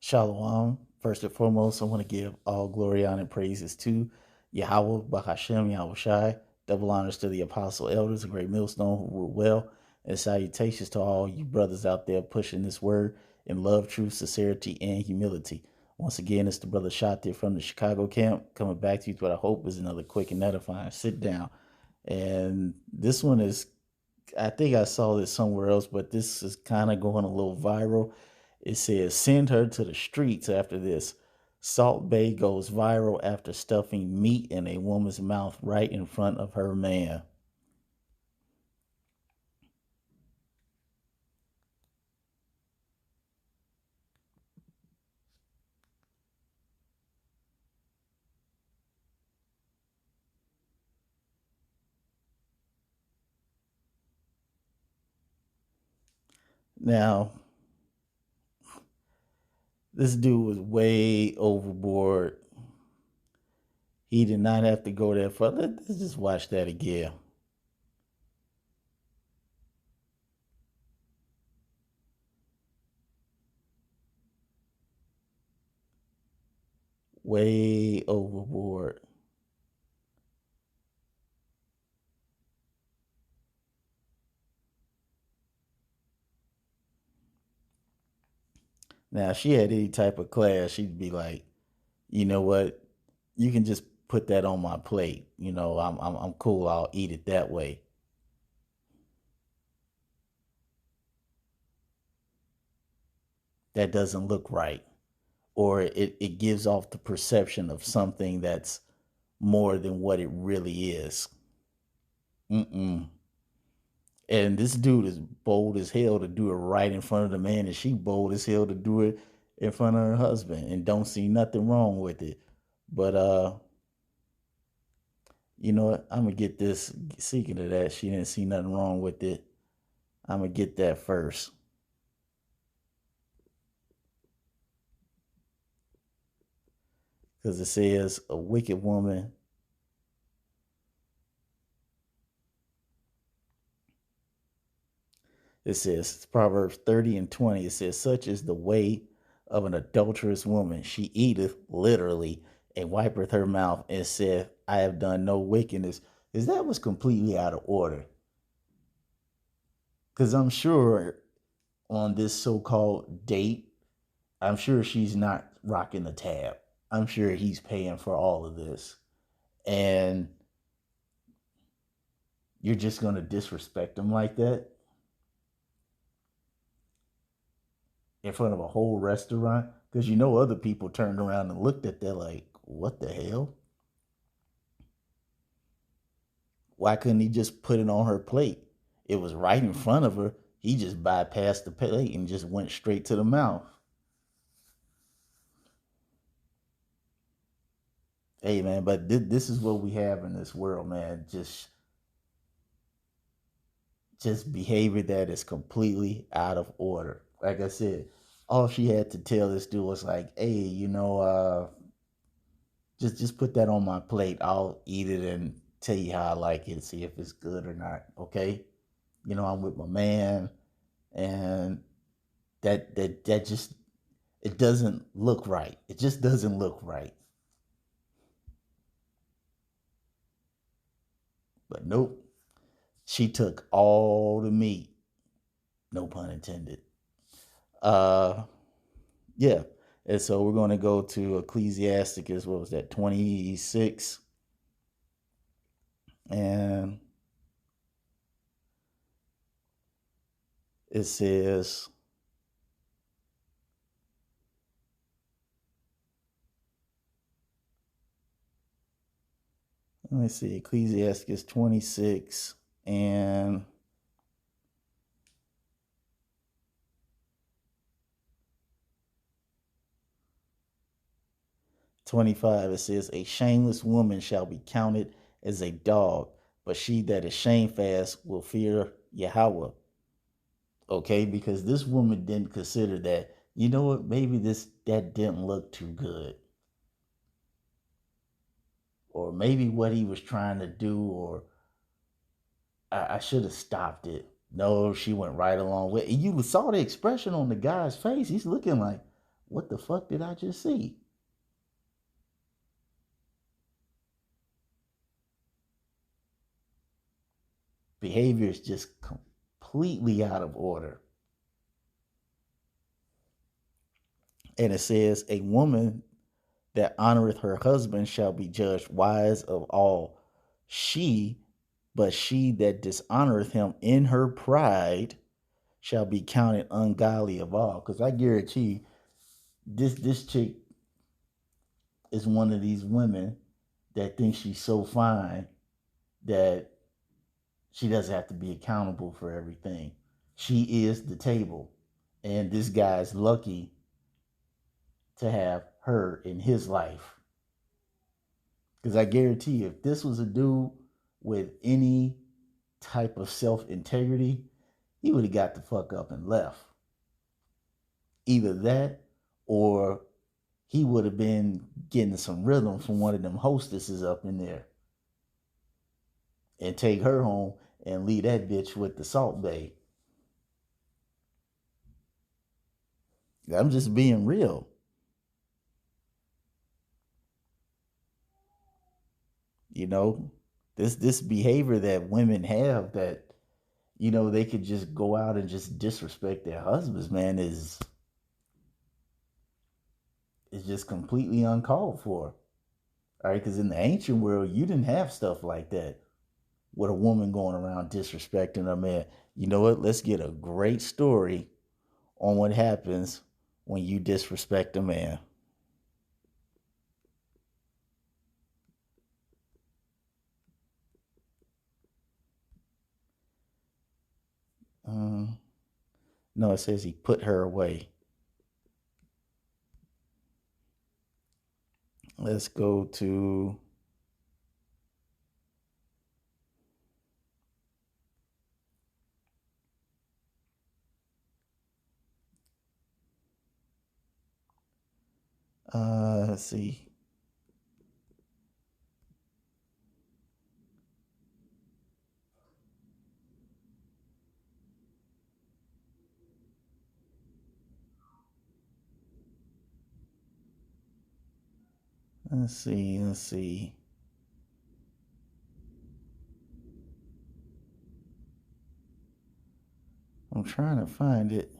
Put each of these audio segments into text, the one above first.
Shalom. First and foremost, I want to give all glory, honor, and praises to Yahweh, Bahashem, Yahweh Shai. Double honors to the apostle elders, a great millstone who rule well, and salutations to all you brothers out there pushing this word in love, truth, sincerity, and humility. Once again, it's the brother Shatir from the Chicago camp coming back to you with what I hope is another quick and edifying sit down. And this one is, I think I saw this somewhere else, but this is kind of going a little viral. It says, send her to the streets after this. Salt Bay goes viral after stuffing meat in a woman's mouth right in front of her man. Now, this dude was way overboard. He did not have to go that far. Let's just watch that again. Way overboard. Now, if she had any type of class, she'd be like, you know what? You can just put that on my plate. I'm cool. I'll eat it that way. That doesn't look right. Or it gives off the perception of something that's more than what it really is. Mm-mm. And this dude is bold as hell to do it right in front of the man, and she bold as hell to do it in front of her husband, and don't see nothing wrong with it. But you know what? I'm gonna get this. Speaking of that, she didn't see nothing wrong with it. I'm gonna get that first because it says a wicked woman. It says Proverbs 30 and 20. It says, such is the way of an adulterous woman. She eateth literally and wipeth her mouth and saith, I have done no wickedness. Is that was completely out of order? Because I'm sure on this so-called date, I'm sure she's not rocking the tab. I'm sure he's paying for all of this. And you're just going to disrespect him like that in front of a whole restaurant? Because other people turned around and looked at that like, what the hell? Why couldn't he just put it on her plate? It was right in front of her. He just bypassed the plate and just went straight to the mouth. Hey man, but this is what we have in this world, man. Just behavior that is completely out of order. Like I said, all she had to tell this dude was like, "Hey, just put that on my plate. I'll eat it and tell you how I like it, see if it's good or not. Okay? I'm with my man, and that just it doesn't look right. It just doesn't look right. But nope, she took all the meat. No pun intended. Uh, yeah. And so we're going to go to Ecclesiasticus. What was that? 26, and it says, let me see, Ecclesiasticus 26 and 25. It says, a shameless woman shall be counted as a dog, but she that is shamefast will fear Yahweh. Okay, because this woman didn't consider that, you know what, maybe that didn't look too good. Or maybe what he was trying to do, or I should have stopped it. No, she went right along with it. You saw the expression on the guy's face. He's looking like, what the fuck did I just see? Behavior is just completely out of order. And it says, a woman that honoreth her husband shall be judged wise of all. But she that dishonoreth him in her pride shall be counted ungodly of all. Because I guarantee this chick is one of these women that thinks she's so fine that she doesn't have to be accountable for everything. She is the table. And this guy's lucky to have her in his life. Because I guarantee you, if this was a dude with any type of self integrity, he would have got the fuck up and left. Either that or he would have been getting some rhythm from one of them hostesses up in there and take her home and leave that bitch with the Salt Bay. I'm just being real. You know, this behavior that women have that, they could just go out and just disrespect their husbands, man, is just completely uncalled for. All right, because in the ancient world, you didn't have stuff like that with a woman going around disrespecting a man. You know what? Let's get a great story on what happens when you disrespect a man. Um, no, it says he put her away. Let's go to let's see. Let's see. I'm trying to find it.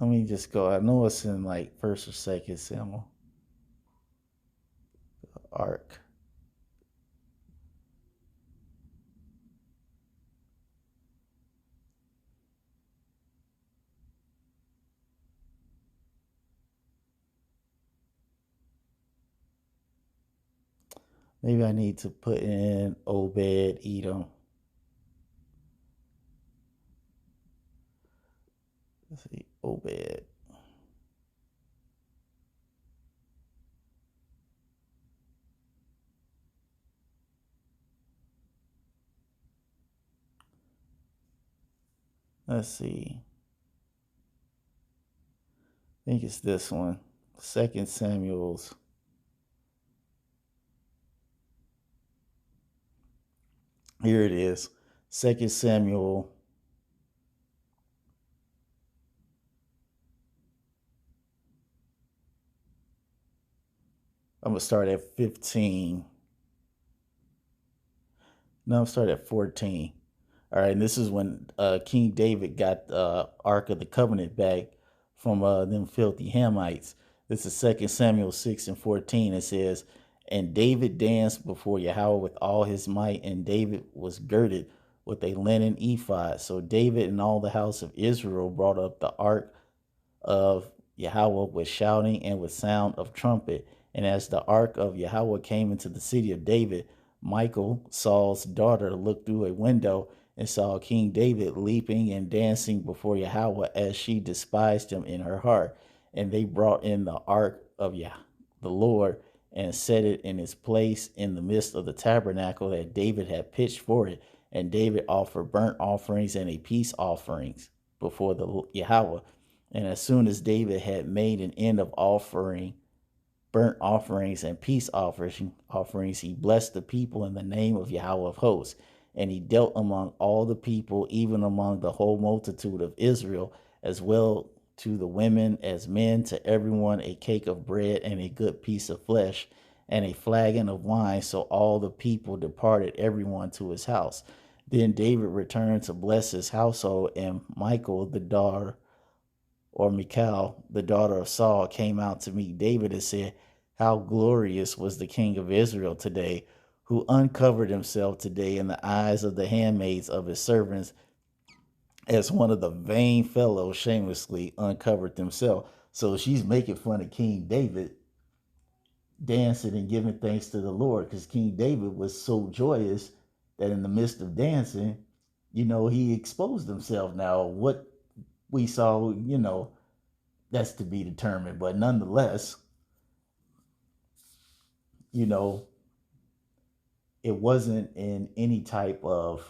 Let me just go. I know it's in like first or second Samuel. Ark. Maybe I need to put in Obed Edom. Let's see, Obed. Let's see. I think it's this one. Second Samuel's. Here it is. Second Samuel. I'm gonna start at 15. No, I'm start at 14. All right, and this is when King David got the Ark of the Covenant back from them filthy Hamites. This is 2 Samuel 6 and 14. It says, and David danced before Yahweh with all his might, and David was girded with a linen ephod. So David and all the house of Israel brought up the ark of Yahweh with shouting and with sound of trumpet. And as the ark of Yahweh came into the city of David, Michal, Saul's daughter, looked through a window and saw King David leaping and dancing before Yahweh, as she despised him in her heart. And they brought in the ark of the Lord and set it in its place in the midst of the tabernacle that David had pitched for it. And David offered burnt offerings and a peace offerings before the Yahweh. And as soon as David had made an end of offering burnt offerings and peace offerings, he blessed the people in the name of Yahweh of hosts. And he dealt among all the people, even among the whole multitude of Israel, as well to the women as men, to everyone a cake of bread and a good piece of flesh and a flagon of wine. So all the people departed, everyone to his house. Then David returned to bless his household, and Michal, the daughter, or Michal, the daughter of Saul, came out to meet David and said, how glorious was the king of Israel today, who uncovered himself today in the eyes of the handmaids of his servants, as one of the vain fellows shamelessly uncovered themselves. So she's making fun of King David dancing and giving thanks to the Lord, because King David was so joyous that in the midst of dancing, he exposed himself. Now, what we saw, that's to be determined. But nonetheless, you know, it wasn't in any type of,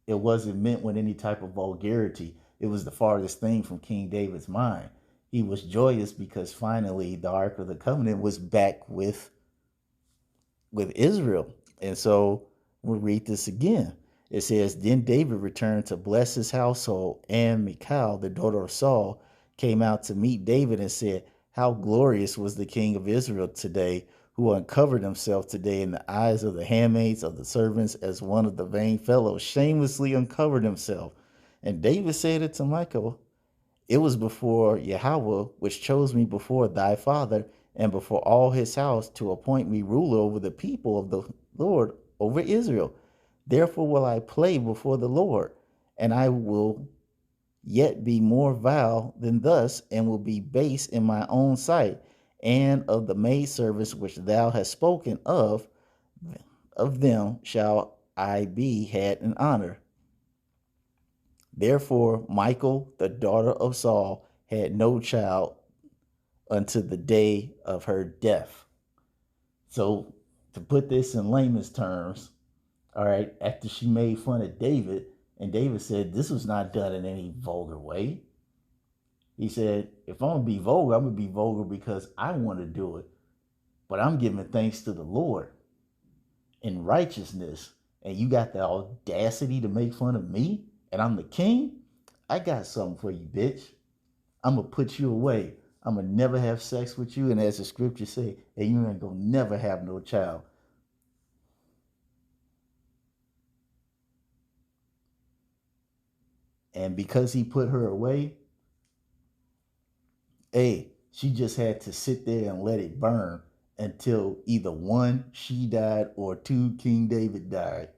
it wasn't meant with any type of vulgarity. It was the farthest thing from King David's mind. He was joyous because finally the Ark of the Covenant was back with Israel. And so we'll read this again. It says, then David returned to bless his household, and Michal, the daughter of Saul, came out to meet David and said, how glorious was the king of Israel today, who uncovered himself today in the eyes of the handmaids of the servants, as one of the vain fellows shamelessly uncovered himself. And David said it to Michal, it was before Yahweh, which chose me before thy father and before all his house, to appoint me ruler over the people of the Lord, over Israel. Therefore will I play before the Lord, and I will yet be more vile than thus, and will be base in my own sight, and of the maidservants which thou hast spoken of them shall I be had in honor. Therefore Michal, the daughter of Saul, had no child unto the day of her death. So, to put this in layman's terms, all right, after she made fun of David, and David said this was not done in any vulgar way. He said, if I'm going to be vulgar, I'm going to be vulgar because I want to do it. But I'm giving thanks to the Lord in righteousness. And you got the audacity to make fun of me? And I'm the king? I got something for you, bitch. I'm going to put you away. I'm going to never have sex with you. And as the scriptures say, and you ain't going to never have no child. And because he put her away, hey, she just had to sit there and let it burn until either one, she died, or two, King David died.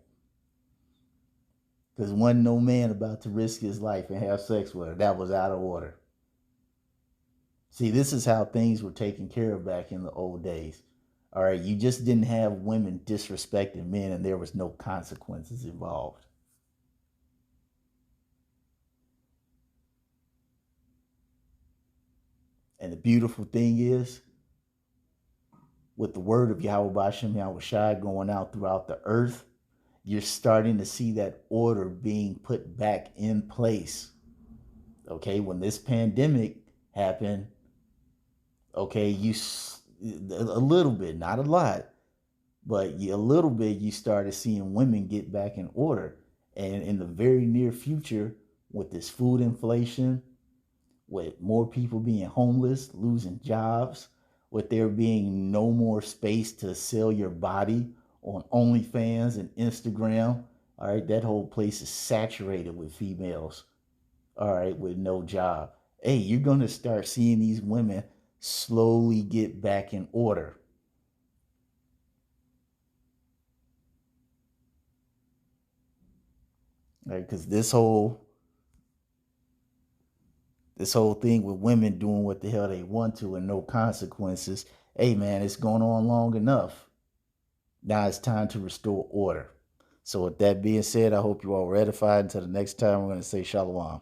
Because wasn't no man about to risk his life and have sex with her. That was out of order. See, this is how things were taken care of back in the old days. All right, you just didn't have women disrespecting men and there was no consequences involved. And the beautiful thing is, with the word of Yahweh Bashem Yahweh Shai going out throughout the earth, you're starting to see that order being put back in place. Okay, when this pandemic happened, okay, a little bit, not a lot, but a little bit, you started seeing women get back in order. And in the very near future, with this food inflation, with more people being homeless, losing jobs, with there being no more space to sell your body on OnlyFans and Instagram, all right, that whole place is saturated with females, all right, with no job. Hey, you're going to start seeing these women slowly get back in order. Right? Because this whole thing with women doing what the hell they want to and no consequences, hey man, it's going on long enough. Now it's time to restore order. So with that being said, I hope you all ratified. Until the next time, we're going to say shalom.